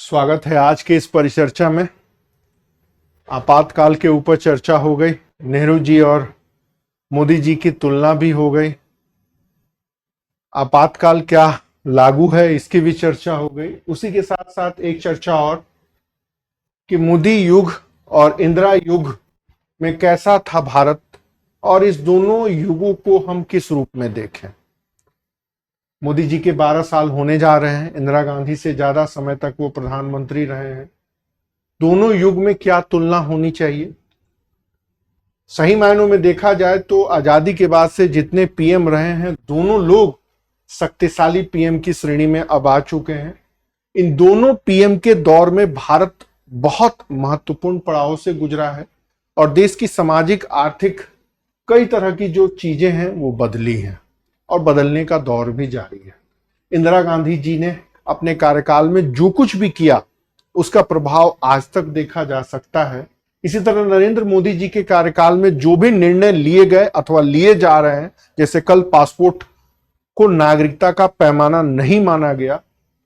स्वागत है आज के इस परिचर्चा में। आपातकाल के ऊपर चर्चा हो गई, नेहरू जी और मोदी जी की तुलना भी हो गई। आपातकाल क्या लागू है इसकी भी चर्चा हो गई। उसी के साथ साथ एक चर्चा और कि मोदी युग और इंदिरा युग में कैसा था भारत और इस दोनों युगों को हम किस रूप में देखें। मोदी जी के 12 साल होने जा रहे हैं, इंदिरा गांधी से ज्यादा समय तक वो प्रधानमंत्री रहे हैं। दोनों युग में क्या तुलना होनी चाहिए? सही मायनों में देखा जाए तो आजादी के बाद से जितने पीएम रहे हैं, दोनों लोग शक्तिशाली पीएम की श्रेणी में अब आ चुके हैं। इन दोनों पीएम के दौर में भारत बहुत महत्वपूर्ण पड़ाव से गुजरा है और देश की सामाजिक आर्थिक कई तरह की जो चीजें हैं वो बदली हैं और बदलने का दौर भी जारी है। इंदिरा गांधी जी ने अपने कार्यकाल में जो कुछ भी किया उसका प्रभाव आज तक देखा जा सकता है। इसी तरह नरेंद्र मोदी जी के कार्यकाल में जो भी निर्णय लिए गए अथवा लिए जा रहे हैं, जैसे कल पासपोर्ट को नागरिकता का पैमाना नहीं माना गया,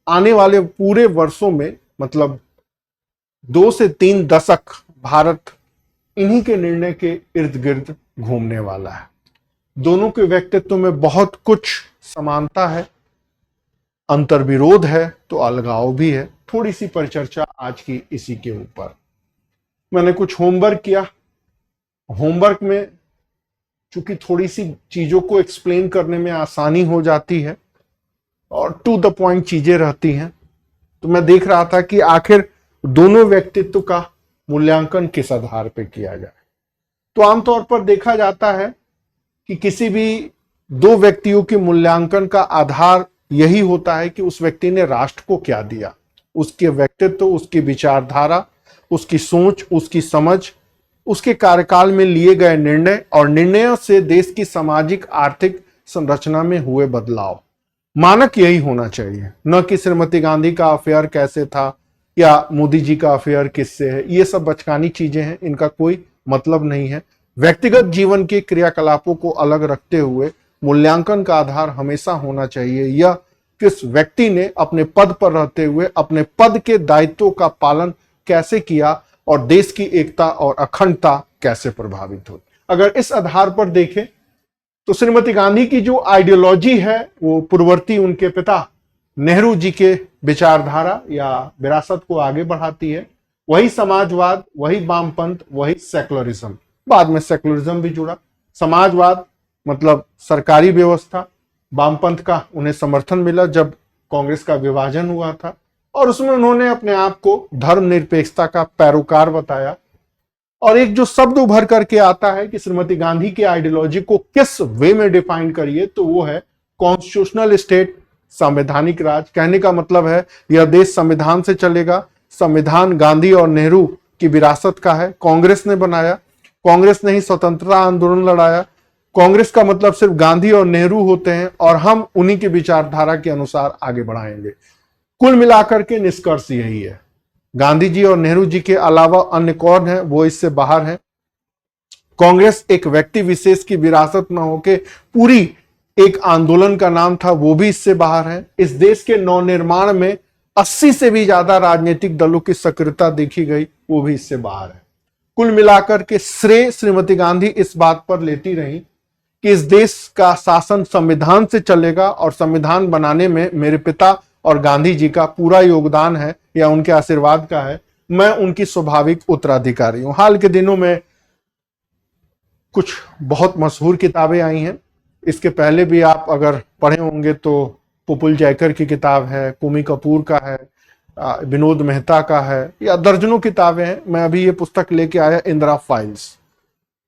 आने वाले पूरे वर्षों में मतलब 2 से 3 दशक भारत इन्हीं के निर्णय के इर्द गिर्द घूमने वाला है। दोनों के व्यक्तित्व में बहुत कुछ समानता है, अंतर्विरोध है तो अलगाव भी है। थोड़ी सी परिचर्चा आज की इसी के ऊपर। मैंने कुछ होमवर्क किया। होमवर्क में चूंकि थोड़ी सी चीजों को एक्सप्लेन करने में आसानी हो जाती है और टू द पॉइंट चीजें रहती हैं, तो मैं देख रहा था कि आखिर दोनों व्यक्तित्व का मूल्यांकन किस आधार पर किया जाए। तो आमतौर पर देखा जाता है कि किसी भी दो व्यक्तियों के मूल्यांकन का आधार यही होता है कि उस व्यक्ति ने राष्ट्र को क्या दिया, उसके व्यक्तित्व, उसकी विचारधारा, उसकी सोच, उसकी समझ, उसके कार्यकाल में लिए गए निर्णय और निर्णयों से देश की सामाजिक आर्थिक संरचना में हुए बदलाव। मानक यही होना चाहिए, न कि श्रीमती गांधी का अफेयर कैसे था या मोदी जी का अफेयर किससे है। ये सब बचकानी चीजें हैं, इनका कोई मतलब नहीं है। व्यक्तिगत जीवन के क्रियाकलापों को अलग रखते हुए मूल्यांकन का आधार हमेशा होना चाहिए यह किस व्यक्ति ने अपने पद पर रहते हुए अपने पद के दायित्वों का पालन कैसे किया और देश की एकता और अखंडता कैसे प्रभावित हुई। अगर इस आधार पर देखें तो श्रीमती गांधी की जो आइडियोलॉजी है वो पूर्ववर्ती उनके पिता नेहरू जी के विचारधारा या विरासत को आगे बढ़ाती है। वही समाजवाद, वही वामपंथ, वही सेकुलरिज्म, बाद में सेकुलरिज्म भी जुड़ा। समाजवाद मतलब सरकारी व्यवस्था, वामपंथ का उन्हें समर्थन मिला जब कांग्रेस का विभाजन हुआ था और उसमें उन्होंने अपने आप को धर्मनिरपेक्षता का पैरोकार बताया। और एक जो शब्द उभर करके आता है कि श्रीमती गांधी की आइडियोलॉजी को किस वे में डिफाइन करिए, तो वो है कॉन्स्टिट्यूशनल स्टेट, संवैधानिक राज। कहने का मतलब है यह देश संविधान से चलेगा। संविधान गांधी और नेहरू की विरासत का है, कांग्रेस ने बनाया, कांग्रेस ने ही स्वतंत्रता आंदोलन लड़ाया। कांग्रेस का मतलब सिर्फ गांधी और नेहरू होते हैं और हम उन्हीं की विचारधारा के अनुसार आगे बढ़ाएंगे। कुल मिलाकर के निष्कर्ष यही है। गांधी जी और नेहरू जी के अलावा अन्य कौन है वो इससे बाहर है। कांग्रेस एक व्यक्ति विशेष की विरासत न होके पूरी एक आंदोलन का नाम था, वो भी इससे बाहर है। इस देश के नवनिर्माण में 80 से भी ज्यादा राजनीतिक दलों की सक्रियता देखी गई, वो भी इससे बाहर है। कुल मिलाकर के श्रेय श्रीमती गांधी इस बात पर लेती रही कि इस देश का शासन संविधान से चलेगा और संविधान बनाने में मेरे पिता और गांधी जी का पूरा योगदान है या उनके आशीर्वाद का है। मैं उनकी स्वाभाविक उत्तराधिकारी हूं। हाल के दिनों में कुछ बहुत मशहूर किताबें आई हैं। इसके पहले भी आप अगर पढ़े होंगे तो पुपुल जयकर की किताब है, कुमी कपूर का है, विनोद मेहता का है, या दर्जनों किताबें हैं। मैं अभी ये पुस्तक लेके आया, इंदिरा फाइल्स।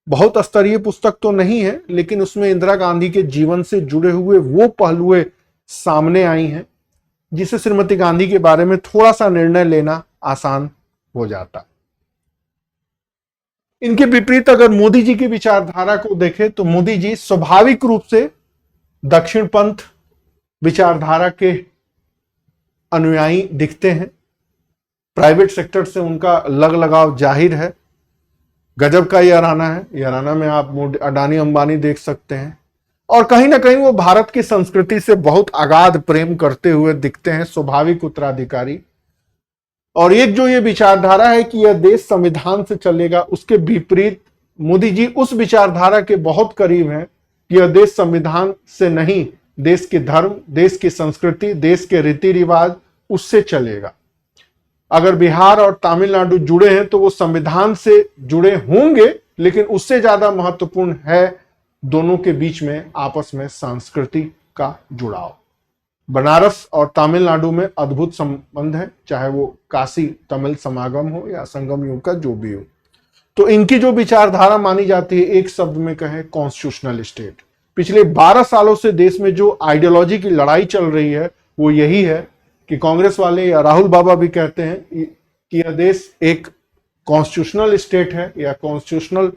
बहुत स्तरीय पुस्तक तो नहीं है, लेकिन उसमें इंदिरा गांधी के जीवन से जुड़े हुए वो पहलुएं सामने आई हैं जिससे श्रीमती गांधी के बारे में थोड़ा सा निर्णय लेना आसान हो जाता है। इनके विपरीत अगर मोदी जी की विचारधारा को देखें तो मोदी जी स्वाभाविक रूप से दक्षिणपंथ विचारधारा के अनुयायी दिखते हैं। प्राइवेट सेक्टर से उनका लगाव जाहिर है। गजब का ये घराना है। ये घराना में आप अडानी अंबानी देख सकते हैं और कहीं ना कहीं वो भारत की संस्कृति से बहुत अगाध प्रेम करते हुए दिखते हैं, स्वाभाविक उत्तराधिकारी। और एक जो ये विचारधारा है कि यह देश संविधान से चलेगा, उसके विपरीत मोदी जी उस विचारधारा के बहुत करीब हैं कि यह देश संविधान से नहीं, देश के धर्म, देश की संस्कृति, देश के रीति रिवाज, उससे चलेगा। अगर बिहार और तमिलनाडु जुड़े हैं तो वो संविधान से जुड़े होंगे, लेकिन उससे ज्यादा महत्वपूर्ण है दोनों के बीच में आपस में सांस्कृतिक का जुड़ाव। बनारस और तमिलनाडु में अद्भुत संबंध है, चाहे वो काशी तमिल समागम हो या संगम युग का जो भी हो। तो इनकी जो विचारधारा मानी जाती है, एक शब्द में कहें, कॉन्स्टिट्यूशनल स्टेट। पिछले 12 सालों से देश में जो आइडियोलॉजी की लड़ाई चल रही है वो यही है कि कांग्रेस वाले या राहुल बाबा भी कहते हैं कि यह देश एक कॉन्स्टिट्यूशनल स्टेट है या कॉन्स्टिट्यूशनल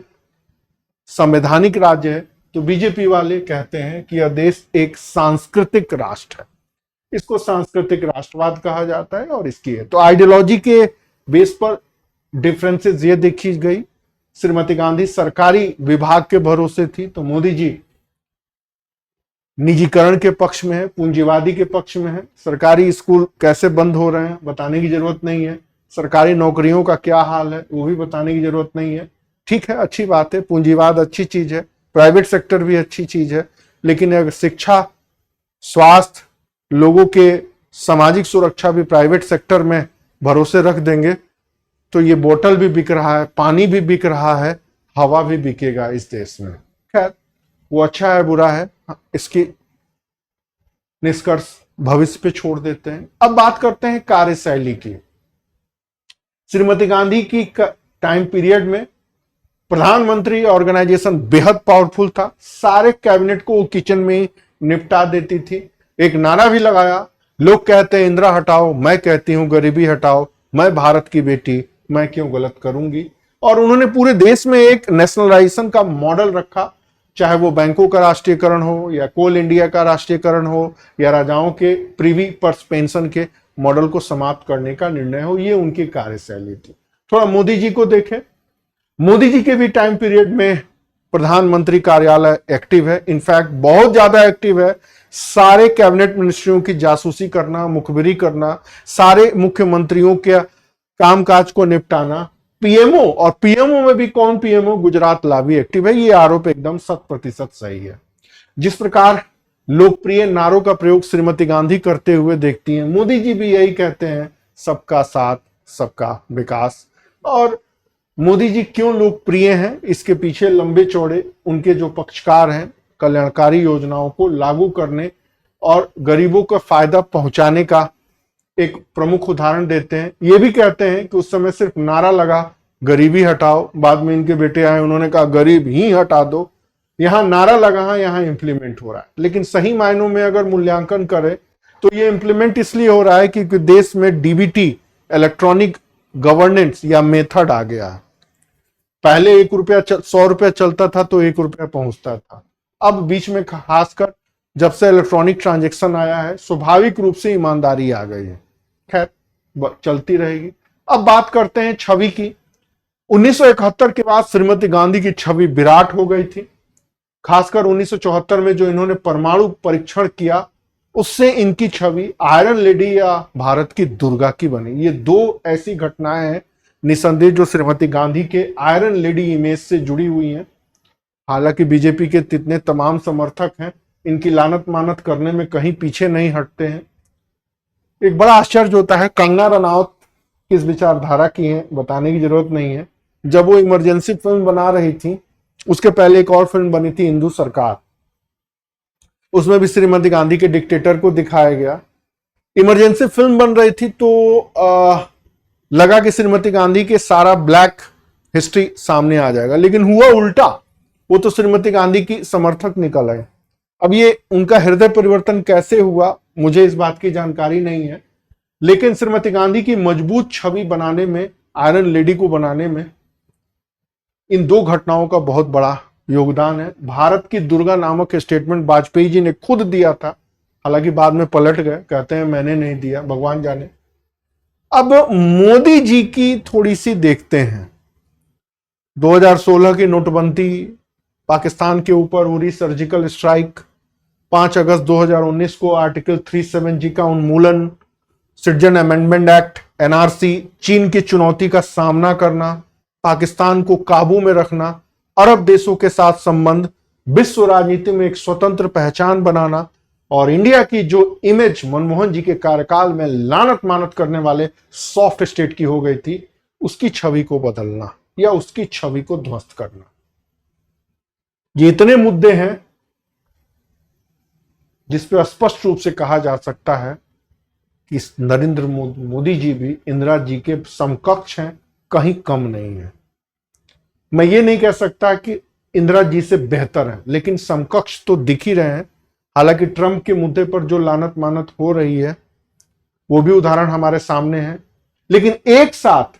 संवैधानिक राज्य है, तो बीजेपी वाले कहते हैं कि यह देश एक सांस्कृतिक राष्ट्र है। इसको सांस्कृतिक राष्ट्रवाद कहा जाता है और इसकी है। तो आइडियोलॉजी के बेस पर डिफरेंसेस ये देखी गई। श्रीमती गांधी सरकारी विभाग के भरोसे थी, तो मोदी जी निजीकरण के पक्ष में है, पूंजीवादी के पक्ष में है। सरकारी स्कूल कैसे बंद हो रहे हैं बताने की जरूरत नहीं है, सरकारी नौकरियों का क्या हाल है वो भी बताने की जरूरत नहीं है। ठीक है, अच्छी बात है, पूंजीवाद अच्छी चीज है, प्राइवेट सेक्टर भी अच्छी चीज है, लेकिन अगर शिक्षा, स्वास्थ्य, लोगों के सामाजिक सुरक्षा भी प्राइवेट सेक्टर में भरोसे रख देंगे तो ये बोतल भी बिक रहा है, पानी भी बिक रहा है, हवा भी बिकेगा इस देश में। खैर, वो अच्छा है बुरा है, इसकी निष्कर्ष भविष्य पे छोड़ देते हैं। अब बात करते हैं कार्यशैली की। श्रीमती गांधी की टाइम पीरियड में प्रधानमंत्री ऑर्गेनाइजेशन बेहद पावरफुल था, सारे कैबिनेट को वो किचन में ही निपटा देती थी। एक नारा भी लगाया, लोग कहते हैं इंदिरा हटाओ, मैं कहती हूं गरीबी हटाओ, मैं भारत की बेटी, मैं क्यों गलत करूंगी। और उन्होंने पूरे देश में एक नेशनलाइजेशन का मॉडल रखा, चाहे वो बैंकों का राष्ट्रीयकरण हो या कोल इंडिया का राष्ट्रीयकरण हो या राजाओं के प्रीवी पर्स पेंशन के मॉडल को समाप्त करने का निर्णय हो, ये उनकी कार्यशैली थी। थोड़ा मोदी जी को देखें, मोदी जी के भी टाइम पीरियड में प्रधानमंत्री कार्यालय एक्टिव है, इनफैक्ट बहुत ज्यादा एक्टिव है। सारे कैबिनेट मिनिस्ट्रियों की जासूसी करना, मुखबिरी करना, सारे मुख्यमंत्रियों के कामकाज को निपटाना। पीएमओ, और पीएमओ में भी कौन पीएमओ, गुजरात ला भी एक्टिव है। ये आरोप एकदम 100% सही है। जिस प्रकार लोकप्रिय नारों का प्रयोग श्रीमती गांधी करते हुए देखती हैं, मोदी जी भी यही कहते हैं, सबका साथ सबका विकास। और मोदी जी क्यों लोकप्रिय हैं, इसके पीछे लंबे चौड़े उनके जो पक्षकार हैं, कल्याणकारी योजनाओं को लागू करने और गरीबों को फायदा पहुंचाने का एक प्रमुख उदाहरण देते हैं। ये भी कहते हैं कि उस समय सिर्फ नारा लगा गरीबी हटाओ, बाद में इनके बेटे आए, उन्होंने कहा गरीब ही हटा दो। यहां नारा लगा, यहां इंप्लीमेंट हो रहा है। लेकिन सही मायनों में अगर मूल्यांकन करें तो ये इंप्लीमेंट इसलिए हो रहा है क्योंकि देश में डीबीटी, इलेक्ट्रॉनिक गवर्नेंस या मेथड आ गया है। पहले 1 रुपया 100 रुपया चलता था तो 1 रुपया पहुंचता था। अब बीच में खासकर जब से इलेक्ट्रॉनिक ट्रांजैक्शन आया है, स्वाभाविक रूप से ईमानदारी आ गई है। खैर, चलती रहेगी। अब बात करते हैं छवि की। 1971 के बाद श्रीमती गांधी की छवि विराट हो गई थी। खासकर 1974 में जो इन्होंने परमाणु परीक्षण किया, उससे इनकी छवि आयरन लेडी या भारत की दुर्गा की बनी। ये 2 ऐसी घटनाएं हैं निसंदेह जो श्रीमती गांधी के आयरन लेडी इमेज से जुड़ी हुई हैं। हालांकि बीजेपी के जितने तमाम समर्थक हैं, इनकी लानत मानत करने में कहीं पीछे नहीं हटते हैं। एक बड़ा आश्चर्य होता है, कंगना रनौत किस विचारधारा की है बताने की जरूरत नहीं है। जब वो इमरजेंसी फिल्म बना रही थी, उसके पहले एक और फिल्म बनी थी हिंदू सरकार, उसमें भी श्रीमती गांधी के डिक्टेटर को दिखाया गया। इमरजेंसी फिल्म बन रही थी तो लगा कि श्रीमती गांधी के सारा ब्लैक हिस्ट्री सामने आ जाएगा, लेकिन हुआ उल्टा। वो तो श्रीमती गांधी की समर्थक निकल आए। अब ये उनका हृदय परिवर्तन कैसे हुआ, मुझे इस बात की जानकारी नहीं है, लेकिन श्रीमती गांधी की मजबूत छवि बनाने में, आयरन लेडी को बनाने में इन 2 घटनाओं का बहुत बड़ा योगदान है। भारत की दुर्गा नामक स्टेटमेंट वाजपेयी जी ने खुद दिया था, हालांकि बाद में पलट गए, कहते हैं मैंने नहीं दिया, भगवान जाने। अब मोदी जी की थोड़ी सी देखते हैं। 2016 की नोटबंदी, पाकिस्तान के ऊपर उरी सर्जिकल स्ट्राइक, 5 अगस्त 2019 को आर्टिकल 37G का उन्मूलन, सिटीजन अमेंडमेंट एक्ट एनआरसी, चीन की चुनौती का सामना करना, पाकिस्तान को काबू में रखना, अरब देशों के साथ संबंध, विश्व राजनीति में एक स्वतंत्र पहचान बनाना और इंडिया की जो इमेज मनमोहन जी के कार्यकाल में लानत मानत करने वाले सॉफ्ट स्टेट की हो गई थी, उसकी छवि को बदलना या उसकी छवि को ध्वस्त करना। ये इतने मुद्दे हैं जिस पे स्पष्ट रूप से कहा जा सकता है कि नरेंद्र मोदी जी भी इंदिरा जी के समकक्ष हैं, कहीं कम नहीं है। मैं ये नहीं कह सकता कि इंदिरा जी से बेहतर है, लेकिन समकक्ष तो दिख ही रहे हैं। हालांकि ट्रंप के मुद्दे पर जो लानत मानत हो रही है वो भी उदाहरण हमारे सामने है, लेकिन एक साथ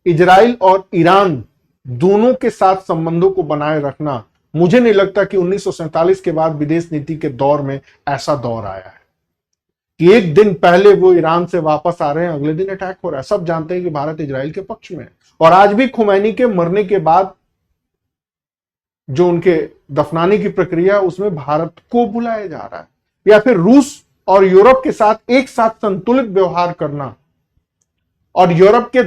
इजराइल और ईरान दोनों के साथ संबंधों को बनाए रखना, मुझे नहीं लगता कि 1947 के बाद विदेश नीति के दौर में ऐसा दौर आया है कि एक दिन पहले वो ईरान से वापस आ रहे हैं, अगले दिन अटैक हो रहा है। सब जानते हैं कि भारत इजराइल के पक्ष में है और आज भी खुमैनी के मरने के बाद जो उनके दफनाने की प्रक्रिया उसमें भारत को बुलाया जा रहा है, या फिर रूस और यूरोप के साथ एक साथ संतुलित व्यवहार करना और यूरोप के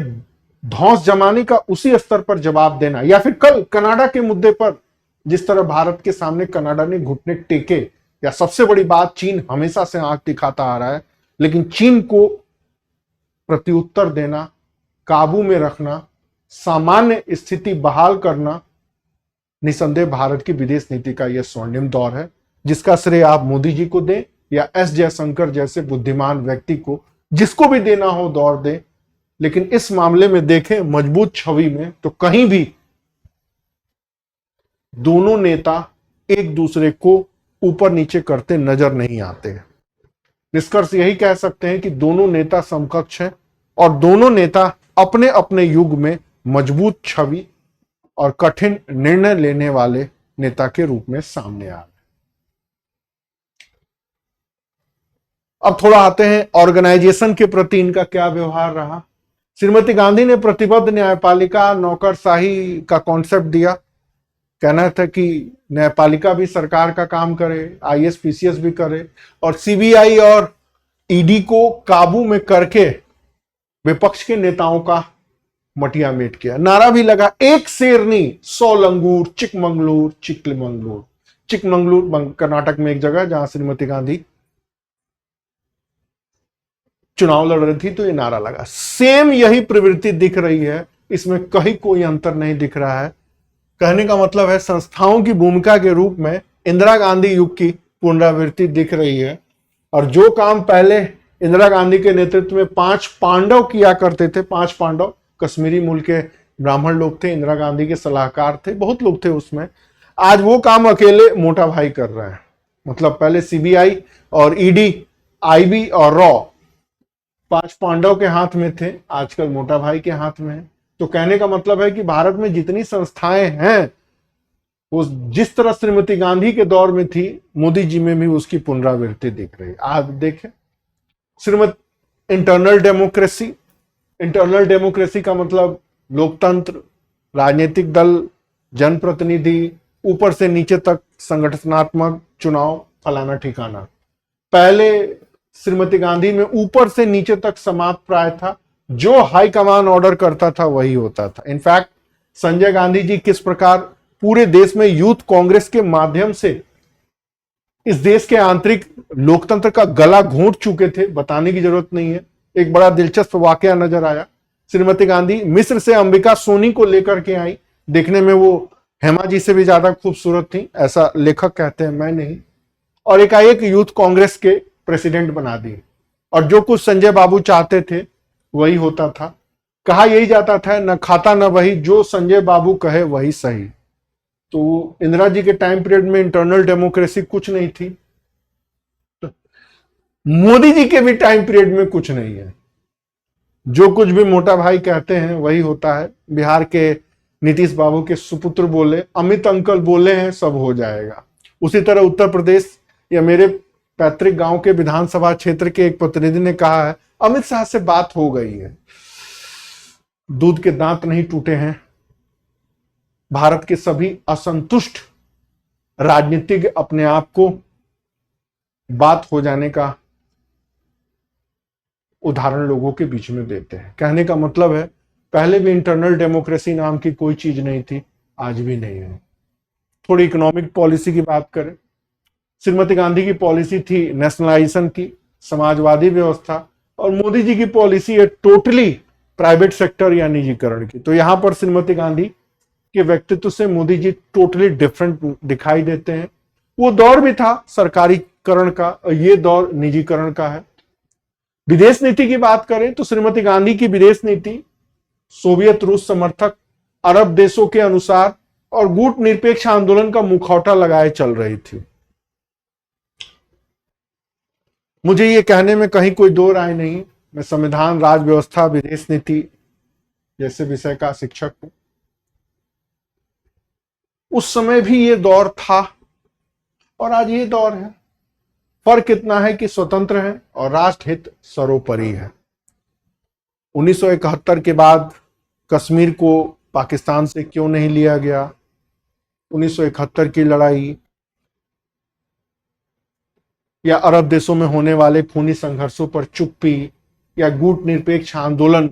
धौंस जमाने का उसी स्तर पर जवाब देना, या फिर कल कनाडा के मुद्दे पर जिस तरह भारत के सामने कनाडा ने घुटने टेके, या सबसे बड़ी बात चीन हमेशा से आंख दिखाता आ रहा है, लेकिन चीन को प्रत्युत्तर देना, काबू में रखना, सामान्य स्थिति बहाल करना, निसंदेह भारत की विदेश नीति का यह स्वर्णिम दौर है, जिसका श्रेय आप मोदी जी को दें या एस जयशंकर जैसे बुद्धिमान व्यक्ति को, जिसको भी देना हो दौर दें। लेकिन इस मामले में देखें मजबूत छवि में, तो कहीं भी दोनों नेता एक दूसरे को ऊपर नीचे करते नजर नहीं आते हैं। निष्कर्ष यही कह सकते हैं कि दोनों नेता समकक्ष हैं और दोनों नेता अपने अपने युग में मजबूत छवि और कठिन निर्णय लेने वाले नेता के रूप में सामने आ रहे हैं। अब थोड़ा आते हैं ऑर्गेनाइजेशन के प्रति इनका क्या व्यवहार रहा। श्रीमती गांधी ने प्रतिबद्ध न्यायपालिका नौकरशाही का कॉन्सेप्ट दिया। कहना था कि न्यायपालिका भी सरकार का काम करे, आईएएस पीसीएस भी करे, और सीबीआई और ईडी को काबू में करके विपक्ष के नेताओं का मटिया मेट किया। नारा भी लगा, एक शेरनी 100 लंगूर, चिकमंगलूर चिकमंगलूर। चिकमंगलूर कर्नाटक में एक जगह जहां श्रीमती गांधी चुनाव लड़ रही थी, तो ये नारा लगा। सेम यही प्रवृत्ति दिख रही है, इसमें कहीं कोई अंतर नहीं दिख रहा है। कहने का मतलब है संस्थाओं की भूमिका के रूप में इंदिरा गांधी युग की पुनरावृत्ति दिख रही है, और जो काम पहले इंदिरा गांधी के नेतृत्व में 5 पांडव किया करते थे, 5 पांडव कश्मीरी मूल के ब्राह्मण लोग थे, इंदिरा गांधी के सलाहकार थे, बहुत लोग थे उसमें, आज वो काम अकेले मोटा भाई कर रहे हैं। मतलब पहले सीबीआई और ईडी, आईबी और रॉ 5 पांडव के हाथ में थे, आजकल मोटा भाई के हाथ में है। तो कहने का मतलब है कि भारत में जितनी संस्थाएं हैं वो जिस तरह श्रीमती गांधी के दौर में थी, मोदी जी में भी उसकी पुनरावृत्ति दिख रही है। आप देखें श्रीमती इंटरनल डेमोक्रेसी का मतलब लोकतंत्र, राजनीतिक दल, जनप्रतिनिधि, ऊपर से नीचे तक संगठनात्मक चुनाव, फलाना ठिकाना। पहले श्रीमती गांधी में ऊपर से नीचे तक समाप्त प्राय था, जो हाईकमान ऑर्डर करता था वही होता था। इनफैक्ट संजय गांधी जी किस प्रकार पूरे देश में यूथ कांग्रेस के माध्यम से इस देश के आंतरिक लोकतंत्र का गला घोंट चुके थे, बताने की जरूरत नहीं है। एक बड़ा दिलचस्प वाकया नजर आया। श्रीमती गांधी मिस्र से अंबिका सोनी को लेकर के आई, देखने में वो हेमा जी से भी ज्यादा खूबसूरत थी, ऐसा लेखक कहते हैं, मैं नहीं, और एकाएक यूथ कांग्रेस के प्रेसिडेंट बना दी, और जो कुछ संजय बाबू चाहते थे वही होता था। कहा यही जाता था, न खाता न वही, जो संजय बाबू कहे वही सही। तो इंदिरा जी के टाइम पीरियड में इंटरनल डेमोक्रेसी कुछ नहीं थी, तो मोदी जी के भी टाइम पीरियड में कुछ नहीं है। जो कुछ भी मोटा भाई कहते हैं वही होता है। बिहार के नीतीश बाबू के सुपुत्र बोले, अमित अंकल बोले हैं, सब हो जाएगा। उसी तरह उत्तर प्रदेश या मेरे पैतृक गांव के विधानसभा क्षेत्र के एक प्रतिनिधि ने कहा है, अमित शाह से बात हो गई है। दूध के दांत नहीं टूटे हैं। भारत के सभी असंतुष्ट राजनीतिज्ञ अपने आप को बात हो जाने का उदाहरण लोगों के बीच में देते हैं। कहने का मतलब है पहले भी इंटरनल डेमोक्रेसी नाम की कोई चीज नहीं थी, आज भी नहीं है। थोड़ी इकोनॉमिक पॉलिसी की बात करें, श्रीमती गांधी की पॉलिसी थी नेशनलाइजेशन की, समाजवादी व्यवस्था, और मोदी जी की पॉलिसी है टोटली प्राइवेट सेक्टर या निजीकरण की। तो यहां पर श्रीमती गांधी के व्यक्तित्व से मोदी जी टोटली डिफरेंट दिखाई देते हैं। वो दौर भी था सरकारीकरण का और ये दौर निजीकरण का है। विदेश नीति की बात करें तो श्रीमती गांधी की विदेश नीति सोवियत रूस समर्थक अरब देशों के अनुसार और गुट निरपेक्ष आंदोलन का मुखौटा लगाए चल रही थी। मुझे ये कहने में कहीं कोई दो राय नहीं, मैं संविधान, राज व्यवस्था, विदेश नीति जैसे विषय का शिक्षक हूं। उस समय भी ये दौर था और आज ये दौर है। फर्क इतना है कि स्वतंत्र है और राष्ट्र हित सर्वोपरि है। 1971 के बाद कश्मीर को पाकिस्तान से क्यों नहीं लिया गया, 1971 की लड़ाई या अरब देशों में होने वाले खूनी संघर्षों पर चुप्पी या गुट निरपेक्ष आंदोलन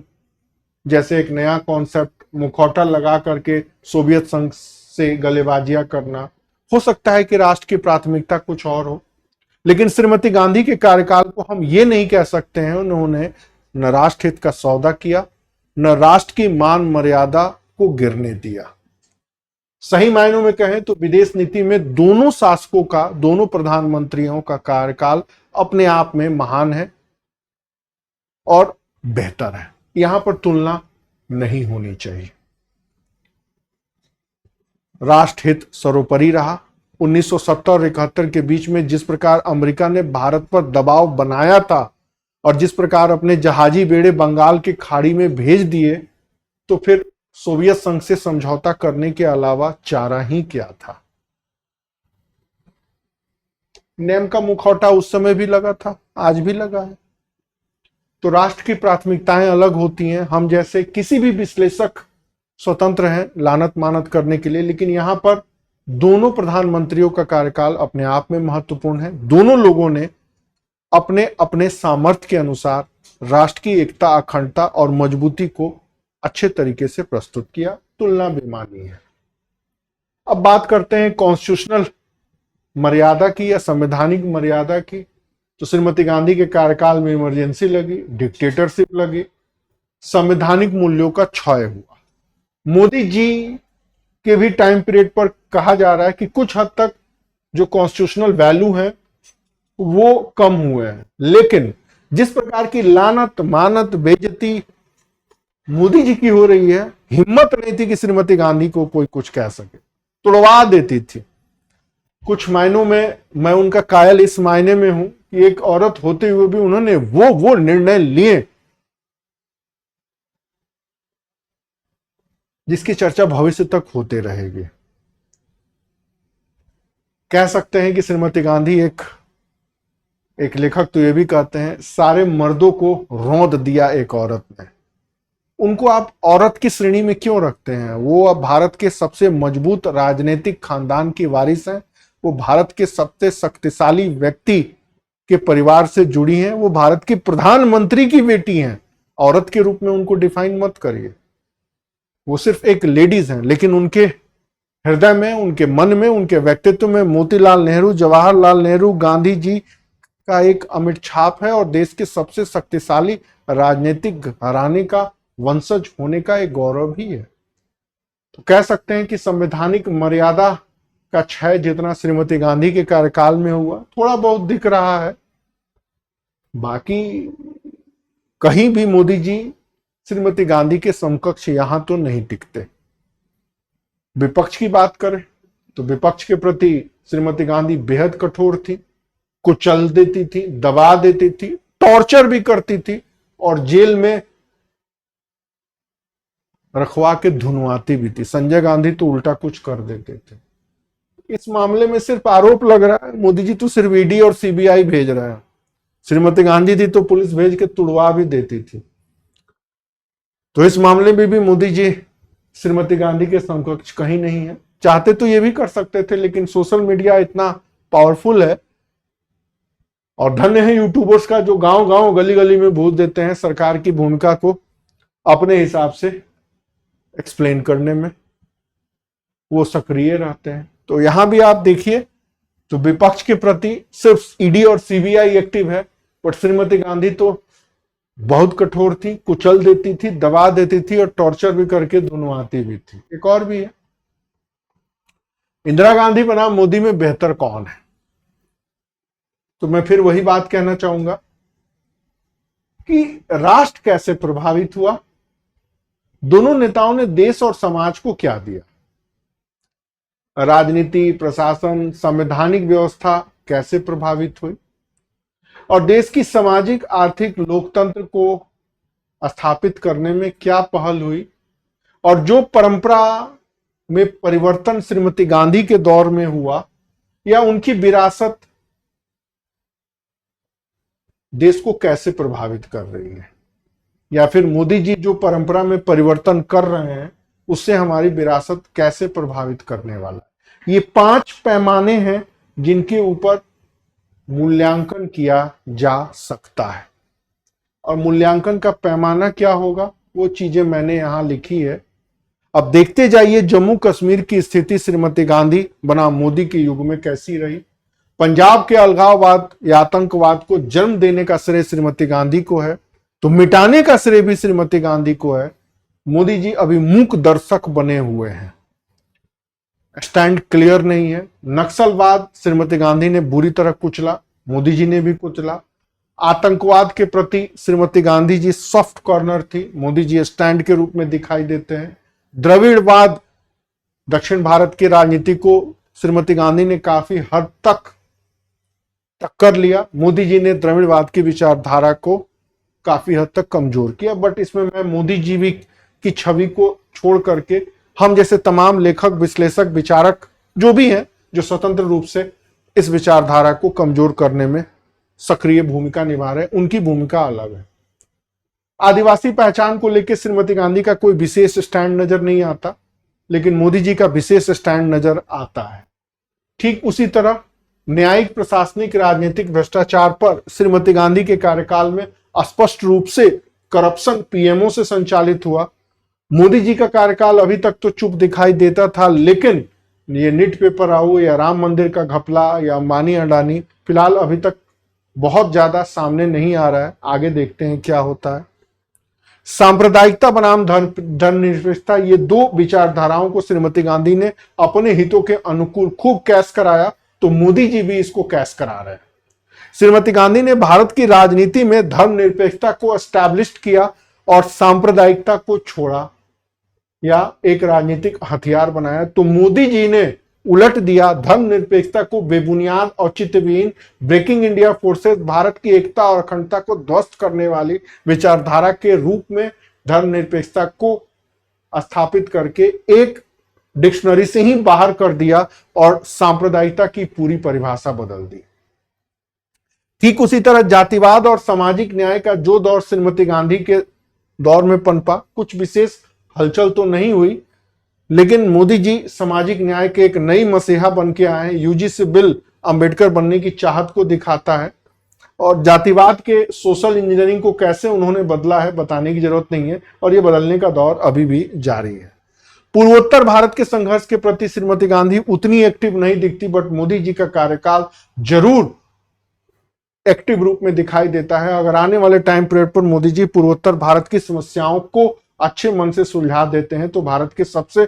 जैसे एक नया कॉन्सेप्ट मुखौटा लगा करके सोवियत संघ से गलेबाजियां करना, हो सकता है कि राष्ट्र की प्राथमिकता कुछ और हो, लेकिन श्रीमती गांधी के कार्यकाल को हम ये नहीं कह सकते हैं उन्होंने न राष्ट्र हित का सौदा किया, न राष्ट्र की मान मर्यादा को गिरने दिया। सही मायनों में कहें तो विदेश नीति में दोनों शासकों का, दोनों प्रधानमंत्रियों का कार्यकाल अपने आप में महान है और बेहतर है। यहां पर तुलना नहीं होनी चाहिए। राष्ट्र हित सर्वोपरि रहा। 1970 और 71 के बीच में जिस प्रकार अमेरिका ने भारत पर दबाव बनाया था और जिस प्रकार अपने जहाजी बेड़े बंगाल की खाड़ी में भेज दिए, तो फिर सोवियत संघ से समझौता करने के अलावा चारा ही क्या था। नेम का मुखौटा उस समय भी लगा था, आज भी लगा है। तो राष्ट्र की प्राथमिकताएं अलग होती हैं। हम जैसे किसी भी विश्लेषक स्वतंत्र हैं लानत मानत करने के लिए, लेकिन यहां पर दोनों प्रधानमंत्रियों का कार्यकाल अपने आप में महत्वपूर्ण है। दोनों लोगों ने अपने अपने सामर्थ्य के अनुसार राष्ट्र की एकता, अखंडता और मजबूती को अच्छे तरीके से प्रस्तुत किया। तुलना बेमानी है। अब बात करते हैं कॉन्स्टिट्यूशनल मर्यादा की या संवैधानिक मर्यादा की। तो श्रीमती गांधी के कार्यकाल में इमरजेंसी लगी, डिक्टेटरशिप लगी, संवैधानिक मूल्यों का क्षय हुआ। मोदी जी के भी टाइम पीरियड पर कहा जा रहा है कि कुछ हद तक जो कॉन्स्टिट्यूशनल वैल्यू है वो कम हुए हैं, लेकिन जिस प्रकार की लानत मानत बेइज्जती मोदी जी की हो रही है, हिम्मत नहीं थी कि श्रीमती गांधी को कोई कुछ कह सके, तुड़वा देती थी। कुछ मायनों में मैं उनका कायल इस मायने में हूं कि एक औरत होते हुए भी उन्होंने वो निर्णय लिए जिसकी चर्चा भविष्य तक होते रहेगी। कह सकते हैं कि श्रीमती गांधी एक लेखक तो ये भी कहते हैं, सारे मर्दों को रौंद दिया एक औरत ने। उनको आप औरत की श्रेणी में क्यों रखते हैं? वो अब भारत के सबसे मजबूत राजनीतिक खानदान की वारिस हैं। वो भारत के सबसे शक्तिशाली व्यक्ति के परिवार से जुड़ी हैं। वो भारत की प्रधानमंत्री की बेटी हैं। औरत के रूप में उनको डिफाइन मत करिए। वो सिर्फ एक लेडीज हैं, लेकिन उनके हृदय में, उनके मन में, उनके व्यक्तित्व में मोतीलाल नेहरू, जवाहरलाल नेहरू, गांधी जी का एक अमिट छाप है और देश के सबसे शक्तिशाली राजनीतिक घराने का वंशज होने का एक गौरव भी है। तो कह सकते हैं कि संवैधानिक मर्यादा का क्षय जितना श्रीमती गांधी के कार्यकाल में हुआ, थोड़ा बहुत दिख रहा है। बाकी कहीं भी मोदी जी श्रीमती गांधी के समकक्ष यहां तो नहीं टिकते। विपक्ष की बात करें तो विपक्ष के प्रति श्रीमती गांधी बेहद कठोर थी, कुचल देती थी, दबा देती थी, टॉर्चर भी करती थी और जेल में रखवा के धुनवाती भी थी। संजय गांधी तो उल्टा कुछ कर देते थे। इस मामले में सिर्फ आरोप लग रहा है, मोदी जी तो सिर्फ ईडी और सीबीआई भेज रहे हैं। श्रीमती गांधी जी तो पुलिस भेज के तुड़वा भी देती थी। तो इस मामले में भी मोदी जी श्रीमती गांधी के समकक्ष कहीं नहीं है। चाहते तो ये भी कर सकते थे, लेकिन सोशल मीडिया इतना पावरफुल है और धन्य है यूट्यूबर्स का जो गांव गांव गली गली में भूल देते हैं सरकार की भूमिका को अपने हिसाब से एक्सप्लेन करने में वो सक्रिय रहते हैं। तो यहां भी आप देखिए तो विपक्ष के प्रति सिर्फ ईडी और सीबीआई एक्टिव है, बट श्रीमती गांधी तो बहुत कठोर थी, कुचल देती थी, दबा देती थी और टॉर्चर भी करके दोनों आती भी थी। एक और भी है, इंदिरा गांधी बनाम मोदी में बेहतर कौन है? तो मैं फिर वही बात कहना चाहूंगा कि राष्ट्र कैसे प्रभावित हुआ, दोनों नेताओं ने देश और समाज को क्या दिया, राजनीति, प्रशासन, संवैधानिक व्यवस्था कैसे प्रभावित हुई और देश की सामाजिक आर्थिक लोकतंत्र को स्थापित करने में क्या पहल हुई, और जो परंपरा में परिवर्तन श्रीमती गांधी के दौर में हुआ या उनकी विरासत देश को कैसे प्रभावित कर रही है, या फिर मोदी जी जो परंपरा में परिवर्तन कर रहे हैं उससे हमारी विरासत कैसे प्रभावित करने वाला है। ये 5 पैमाने हैं जिनके ऊपर मूल्यांकन किया जा सकता है, और मूल्यांकन का पैमाना क्या होगा वो चीजें मैंने यहां लिखी है। अब देखते जाइए जम्मू कश्मीर की स्थिति श्रीमती गांधी बनाम मोदी के युग में कैसी रही। पंजाब के अलगाववाद या आतंकवाद को जन्म देने का श्रेय श्रीमती गांधी को है, तो मिटाने का श्रेय भी श्रीमती गांधी को है। मोदी जी अभी मूक दर्शक बने हुए हैं, स्टैंड क्लियर नहीं है। नक्सलवाद श्रीमती गांधी ने बुरी तरह कुचला, मोदी जी ने भी कुचला। आतंकवाद के प्रति श्रीमती गांधी जी सॉफ्ट कॉर्नर थी, मोदी जी स्टैंड के रूप में दिखाई देते हैं। द्रविड़वाद, दक्षिण भारत की राजनीति को श्रीमती गांधी ने काफी हद तक टक्कर लिया, मोदी जी ने द्रविड़वाद की विचारधारा को काफी हद तक कमजोर किया। बट इसमें मैं मोदी जी भी की छवि को छोड़ करके हम जैसे तमाम लेखक, विश्लेषक, विचारक जो भी हैं जो स्वतंत्र रूप से इस विचारधारा को कमजोर करने में सक्रिय भूमिका निभा रहे हैं, उनकी भूमिका अलग है। आदिवासी पहचान को लेकर श्रीमती गांधी का कोई विशेष स्टैंड नजर नहीं आता, लेकिन मोदी जी का विशेष स्टैंड नजर आता है। ठीक उसी तरह न्यायिक, प्रशासनिक, राजनीतिक भ्रष्टाचार पर श्रीमती गांधी के कार्यकाल में स्पष्ट रूप से करप्शन पीएमओ से संचालित हुआ। मोदी जी का कार्यकाल अभी तक तो चुप दिखाई देता था, लेकिन ये नीट पेपर आओ या राम मंदिर का घपला या अंबानी अडानी फिलहाल अभी तक बहुत ज्यादा सामने नहीं आ रहा है, आगे देखते हैं क्या होता है। सांप्रदायिकता बनाम धर्मनिरपेक्षता, ये 2 विचारधाराओं को श्रीमती गांधी ने अपने हितों के अनुकूल खूब कैश कराया, तो मोदी जी भी इसको कैश करा रहे हैं। श्रीमती गांधी ने भारत की राजनीति में धर्मनिरपेक्षता को एस्टैब्लिश किया और सांप्रदायिकता को छोड़ा या एक राजनीतिक हथियार बनाया, तो मोदी जी ने उलट दिया, धर्मनिरपेक्षता को बेबुनियाद, औचित्यविहीन, ब्रेकिंग इंडिया फोर्सेस, भारत की एकता और अखंडता को ध्वस्त करने वाली विचारधारा के रूप में धर्मनिरपेक्षता को स्थापित करके एक डिक्शनरी से ही बाहर कर दिया और सांप्रदायिकता की पूरी परिभाषा बदल दी। ठीक उसी तरह जातिवाद और सामाजिक न्याय का जो दौर श्रीमती गांधी के दौर में पनपा, कुछ विशेष हलचल तो नहीं हुई, लेकिन मोदी जी सामाजिक न्याय के एक नई मसीहा बन के आए हैं। यूजीसी बिल अंबेडकर बनने की चाहत को दिखाता है, और जातिवाद के सोशल इंजीनियरिंग को कैसे उन्होंने बदला है बताने की जरूरत नहीं है, और ये बदलने का दौर अभी भी जारी है। पूर्वोत्तर भारत के संघर्ष के प्रति श्रीमती गांधी उतनी एक्टिव नहीं दिखती, बट मोदी जी का कार्यकाल जरूर एक्टिव रूप में दिखाई देता है। अगर आने वाले टाइम पीरियड पर मोदी जी पूर्वोत्तर भारत की समस्याओं को अच्छे मन से सुलझा देते हैं, तो भारत के सबसे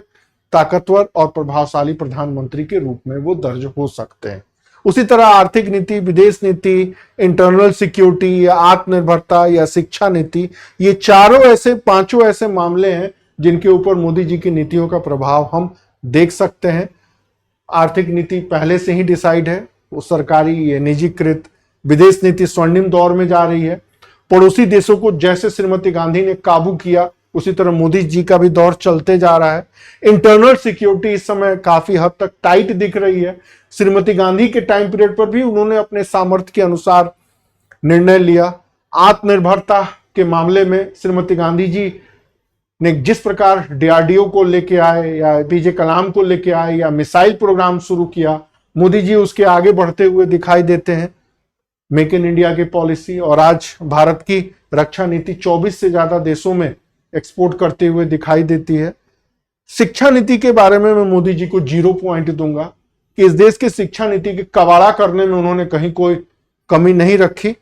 ताकतवर और प्रभावशाली प्रधानमंत्री के रूप में वो दर्ज हो सकते हैं। उसी तरह आर्थिक नीति, विदेश नीति, इंटरनल सिक्योरिटी या आत्मनिर्भरता या शिक्षा नीति, ये 5 ऐसे मामले हैं जिनके ऊपर मोदी जी की नीतियों का प्रभाव हम देख सकते हैं। आर्थिक नीति पहले से ही डिसाइड है, वो सरकारी या निजीकृत। विदेश नीति स्वर्णिम दौर में जा रही है। पड़ोसी देशों को जैसे श्रीमती गांधी ने काबू किया, उसी तरह मोदी जी का भी दौर चलते जा रहा है। इंटरनल सिक्योरिटी इस समय काफी हद तक टाइट दिख रही है। श्रीमती गांधी के टाइम पीरियड पर भी उन्होंने अपने सामर्थ्य के अनुसार निर्णय लिया। आत्मनिर्भरता के मामले में श्रीमती गांधी जी ने जिस प्रकार डीआरडीओ को लेके आए या एपीजे कलाम को लेके आए या मिसाइल प्रोग्राम शुरू किया, मोदी जी उसके आगे बढ़ते हुए दिखाई देते हैं। मेक इन इंडिया की पॉलिसी, और आज भारत की रक्षा नीति 24 से ज्यादा देशों में एक्सपोर्ट करते हुए दिखाई देती है। शिक्षा नीति के बारे में मैं मोदी जी को 0 पॉइंट दूंगा कि इस देश की शिक्षा नीति के कबाड़ा करने में उन्होंने कहीं कोई कमी नहीं रखी,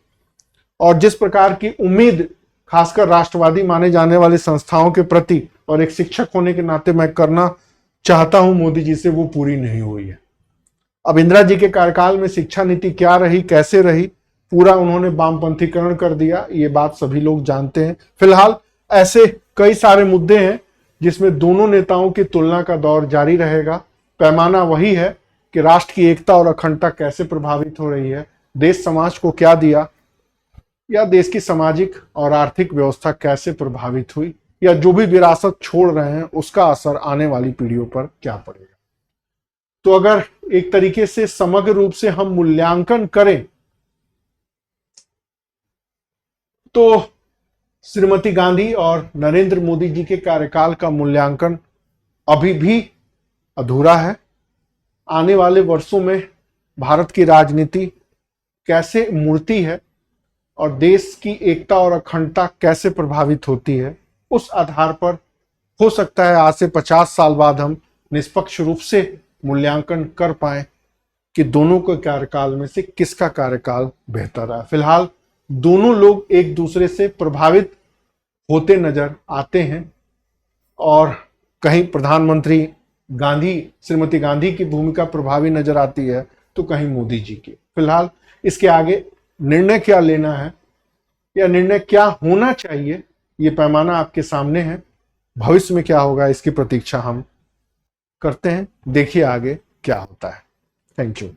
और जिस प्रकार की उम्मीद खासकर राष्ट्रवादी माने जाने वाली संस्थाओं के प्रति और एक शिक्षक होने के नाते मैं करना चाहता हूं मोदी जी से, वो पूरी नहीं हुई है। अब इंदिरा जी के कार्यकाल में शिक्षा नीति क्या रही, कैसे रही, पूरा उन्होंने वामपंथीकरण कर दिया, ये बात सभी लोग जानते हैं। फिलहाल ऐसे कई सारे मुद्दे हैं जिसमें दोनों नेताओं की तुलना का दौर जारी रहेगा। पैमाना वही है कि राष्ट्र की एकता और अखंडता कैसे प्रभावित हो रही है, देश समाज को क्या दिया, या देश की सामाजिक और आर्थिक व्यवस्था कैसे प्रभावित हुई, या जो भी विरासत छोड़ रहे हैं उसका असर आने वाली पीढ़ियों पर क्या पड़ेगा। तो अगर एक तरीके से समग्र रूप से हम मूल्यांकन करें तो श्रीमती गांधी और नरेंद्र मोदी जी के कार्यकाल का मूल्यांकन अभी भी अधूरा है। आने वाले वर्षों में भारत की राजनीति कैसे मुड़ती है और देश की एकता और अखंडता कैसे प्रभावित होती है, उस आधार पर हो सकता है आज से 50 साल बाद हम निष्पक्ष रूप से मूल्यांकन कर पाए कि दोनों के कार्यकाल में से किसका कार्यकाल बेहतर है। फिलहाल दोनों लोग एक दूसरे से प्रभावित होते नजर आते हैं, और कहीं प्रधानमंत्री श्रीमती गांधी की भूमिका प्रभावी नजर आती है तो कहीं मोदी जी की। फिलहाल इसके आगे निर्णय क्या लेना है या निर्णय क्या होना चाहिए, ये पैमाना आपके सामने है। भविष्य में क्या होगा इसकी प्रतीक्षा हम करते हैं, देखिए आगे क्या होता है। Thank you.